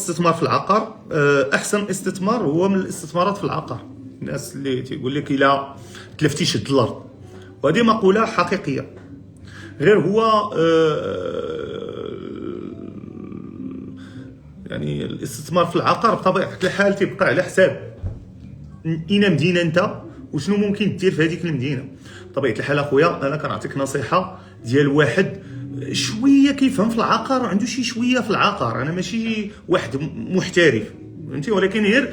الاستثمار في العقار احسن استثمار هو من الاستثمارات في العقار. الناس اللي تيقول لك الا تلفتي شد الارض، وهذه مقوله حقيقيه. غير هو يعني الاستثمار في العقار بطبيعه الحال تيبقى على حساب اين مدينه انت وشنو ممكن دير في هذيك المدينه. بطبيعه الحال اخويا انا كنعطيك نصيحه ديال واحد شويه كيفهم في العقار وعنده شي شويه في العقار. انا ماشي واحد محترف فهمتي، ولكن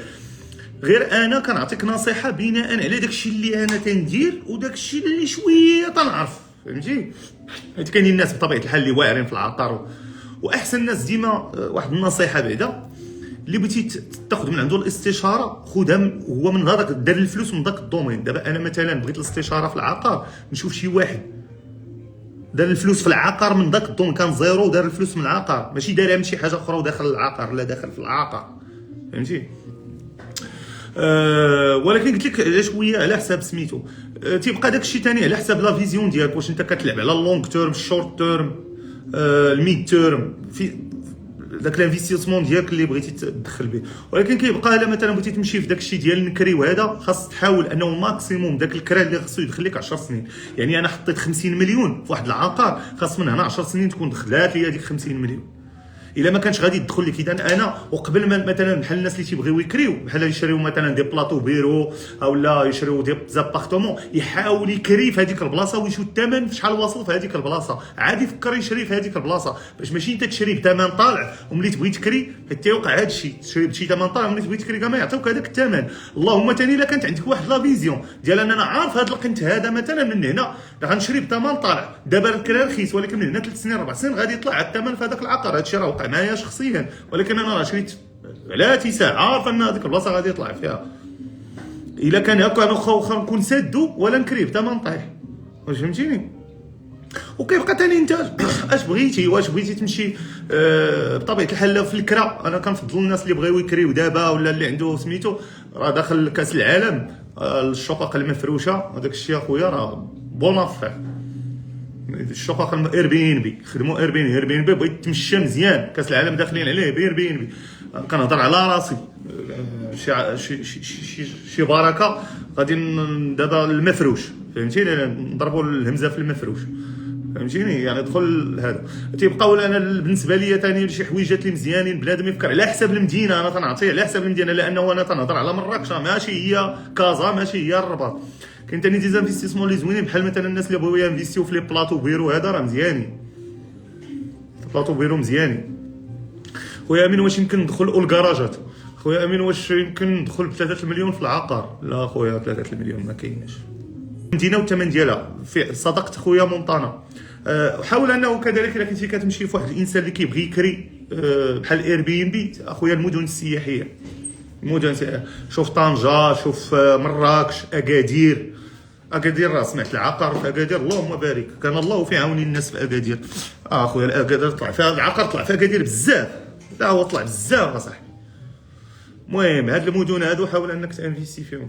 غير انا كنعطيك نصيحه بناء على داكشي اللي انا تندير وداكشي اللي شويه تنعرف فهمتي. حيت كاينين الناس بطبيعه الحال اللي واعرين في العقار، واحسن الناس ديما واحد النصيحه بعدا اللي بغيتي تاخذ من عنده الاستشاره خذها هو من هذاك دار الفلوس من ذاك الدومين. دابا انا مثلا بغيت الاستشاره في العقار نشوف شي واحد دار الفلوس في العقار من ذاك الدومين، كان زيرو ودار الفلوس من العقار، ماشي دارها من شي حاجه اخرى وداخل العقار، لا داخل في العقار فهمتي. ولكن قلت لك على شويه على حساب سميتو تيبقى داك الشيء ثاني على حساب لا فيزيون ديالك، واش انت كتلعب على اللونغ تيرم الشورت تيرم الميد تيرم في داك الانفستيسمون ديالك اللي بغيتي تدخل به. ولكن كيبقى الا مثلا بغيتي تمشي في داك الشيء ديال النكري وهذا خاص تحاول انه ماكسيموم داك الكرا اللي خصو يدخل لك 10 سنين. يعني انا حطيت 50 مليون في واحد العقار خاص من هنا 10 سنين تكون دخلات لي هذيك 50 مليون. الا ما كانش غادي يدخل لك اذا انا وقبل ما مثلا بحال الناس اللي تيبغيو يكريو بحال يشريو مثلا دي بلاطو بيرو اولا يشريو دي زابارتمون يحاول يكري في هذيك البلاصه ويشوف الثمن في شحال واصل في هذيك البلاصه، عادي يفكر يشري في هذيك البلاصه باش ماشي انت تشري بثمن طالع وملي تبغي تكري حتى يوقع هذا الشيء تشري بشي ثمن طالع وملي تبغي تكري كاع ما يعطيوك هذاك الثمن. اللهم ثاني الا كانت عندك واحد لا فيزيون ديال انا عارف هذا القنت هذا مثلا من هنا غنشري بثمن طالع، دابا الكرا رخيص ولكن من هنا 3 سنين 4 سنين غادي يطلع الثمن في هذاك العقار. هذا الشيء راه وقع معايا شخصيا، ولكن انا راه شريت على اتساع عارف ان هذيك البلاصه غادي يطلع فيها. الا كان هكا انا واخا نكون سادو ولا نكري بثمن طايح واش فهمتيني. وكيبقى ثاني انت اش بغيتي، واش بغيتي تمشي بطبيعه الحال في الكرا. انا كنفضل الناس اللي بغاو يكريو دابا ولا اللي عنده سميتو راه داخل كاس العالم الشقق المفروشه هذاك الشيء اخويا راه بون افير. الشقق اير بي ان بي خدموا اير بي ان بي بغيت تمشى مزيان كاس العالم داخلين عليه باير بي ان بي. كنهضر على راسي شي بركه غادي دابا المفروش فهمتيني، نضربوا الهمزه في المفروش فهمتيني. يعني دخل هذا تيبقاو انا بالنسبه لي ثاني شي حويجات اللي مزيانين بنادم يفكر على حساب المدينه. انا تنعطيه على حساب المدينه لانه انا تنهضر على مراكش ماشي هي كازا ماشي هي الرباط. كاين ثاني ديزانفستيسمون اللي زوينين بحال مثلا الناس اللي بغاو ينفيستيو في لي بلاطو بيرو هذا راه مزيانين، بلاطو بيرو مزيانين. خويا امين واش يمكن ندخل الكراجات؟ خويا امين واش يمكن ندخل ب 3 مليون في العقار؟ لا خويا 3 مليون ما كايناش. المدينه والثمن ديالها في صدقت خويا مونطانا. حاول انه كذلك الا كنتي كتمشي في واحد الانسان اللي كيبغي يكري بحال اير بي ان بي اخويا المدن السياحيه شوف طنجه شوف مراكش اكادير راه سمعت العقار في اكادير اللهم بارك كان الله في عون الناس في اكادير. اخويا اكادير طلع فيها العقار طلع فيها اكادير بزاف، لا هو طلع بزاف اصاحبي. المهم هاد المدن هادو حاول انك تانفيستي فيهم.